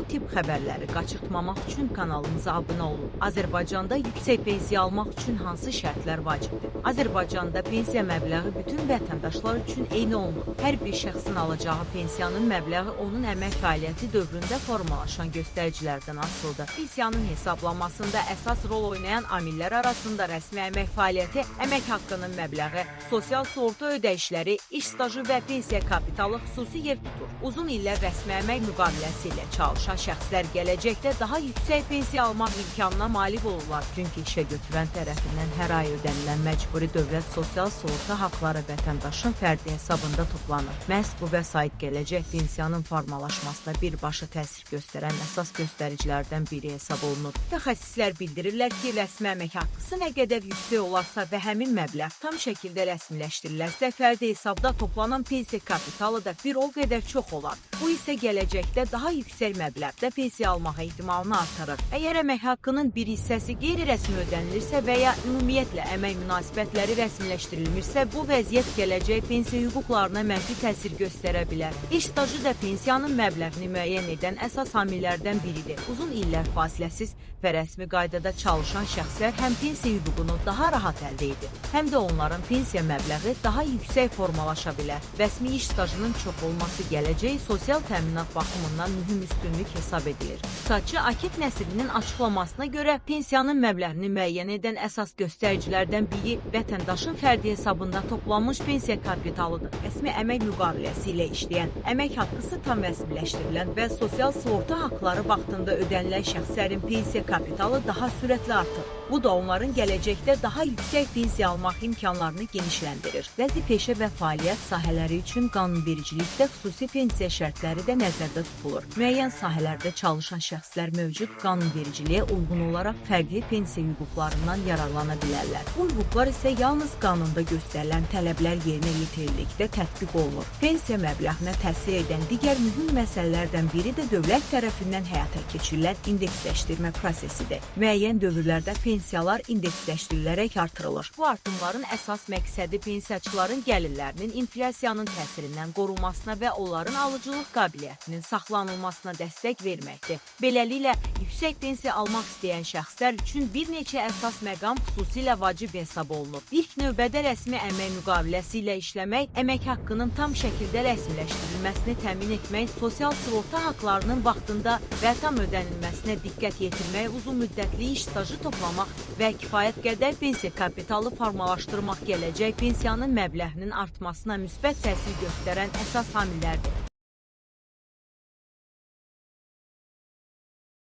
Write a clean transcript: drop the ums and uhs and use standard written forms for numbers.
tip xəbərləri qaçırtmamaq üçün kanalımıza abunə olun. Azərbaycanda yüksək pensiya almaq üçün hansı şərtlər vacibdir? Azərbaycanda pensiya məbləği bütün vətəndaşlar üçün eyni olmur. Hər bir şəxsin alacağı pensiyanın məbləği onun əmək fəaliyyəti dövründə formalaşan göstəricilərdən asılıdır. Pensiyanın hesablanmasında əsas rol oynayan amillər arasında rəsmi əmək fəaliyyəti, əmək haqqının məbləği, sosial sığorta ödəyişləri, iş stajı və pensiya kapitalı xüsusi yer tutur. Uzun illər rəsmi əmək müqaviləsi ilə çalışan şəxslər gələcəkdə daha yüksək pensiya almaq imkanına malik olurlar. Çünki işə götürən tərəfindən hər ay ödənilən məcburi dövlət sosial sığorta haqları vətəndaşın fərdi hesabında toplanır. Məhz bu vəsait gələcək pensiyanın formalaşmasına birbaşa təsir göstərən əsas göstəricilərdən biri hesab olunur. Mütəxəssislər bildirirlər ki, rəsmi əmək haqqısı nə qədər yüksək olarsa və həmin məbləğ tam şəkildə rəsmiləşdirilərsə, fərdi hesabda toplanan pensiya kapitalı da bir o qədər çox olar. Bu isə gələcəkdə daha yüksək məbləğdə pensiya almaq ehtimalını artırır. Əgər əmək haqqının bir hissəsi qeyri-rəsmi ödənilirsə və ya ümumiyyətlə əmək münasibətləri rəsmiləşdirilmirsə, bu vəziyyət gələcək pensiya hüquqlarına mənfi təsir göstərə bilər. İş stajı da pensiyanın məbləğini müəyyən edən əsas amillərdən biridir. Uzun illər fasiləsiz və rəsmi qaydada çalışan şəxslər həm pensiya hüququnu daha rahat əldə edir, həm də onların pensiya məbləği daha yüksək formalaşa bilər. Rəsmi iş stajının çox olması gələcək sosial təminat baxımından mühüm üstünlük hesab edilir. İqtisadçı Akif Nəsirinin açıqlamasına görə pensiyanın məbləğini müəyyən edən əsas göstəricilərdən biri vətəndaşın fərdi hesabında toplanmış pensiya kapitalıdır. Rəsmi əmək müqaviləsi ilə işləyən, əmək haqqısı tam rəsmiləşdirilən və sosial sığorta haqları vaxtında ödənilən şəxslərin pensiya kapitalı daha sürətli artır. Bu da onların gələcəkdə daha yüksək pensiya almaq imkanlarını genişləndirir. Bəzi peşə və fəaliyyət sahələri üçün qanunvericilikdə xüsusi pensiya şərtləri də nəzərdə tutulur. Müəyyən sahələrdə çalışan şəxslər mövcud qanunvericiliyə uyğun olaraq fərqli pensiya hüquqlarından yararlana bilərlər. Bu hüquqlar isə yalnız qanunda göstərilən tələblər yerinə yetirildikdə tətbiq olunur. Pensiya məbləğinə təsir edən digər mühüm məsələlərdən biri də dövlət tərəfindən həyata keçirilən indeksləşdirmə prosesidir. Müəyyən dövrlərdə pensiyalar indeksləşdirilərək artırılır. Bu artımların əsas məqsədi pensiyaçıların gəlirlərinin inflyasiyanın təsirindən qorunmasına və onların alıcılıq qabiliyyətinin saxlanılmasına dəstək verməkdir. Beləliklə, yüksək pensiya almaq istəyən şəxslər üçün bir neçə əsas məqam xüsusilə vacib hesab olunur. İlk növbədə rəsmi əmək müqaviləsi ilə işləmək, əmək haqqının tam şəkildə rəsmiləşdirilməsini təmin etmək, sosial sığorta haqlarının vaxtında və tam ödənilməsinə diqqət yetirmək, uzun müddətli iş stajı toplamaq və kifayət qədər pensiya kapitalı formalaşdırmaq gələcək pensiyanın məbləğinin artmasına müsbət təsir göstərən əsas amillərdir.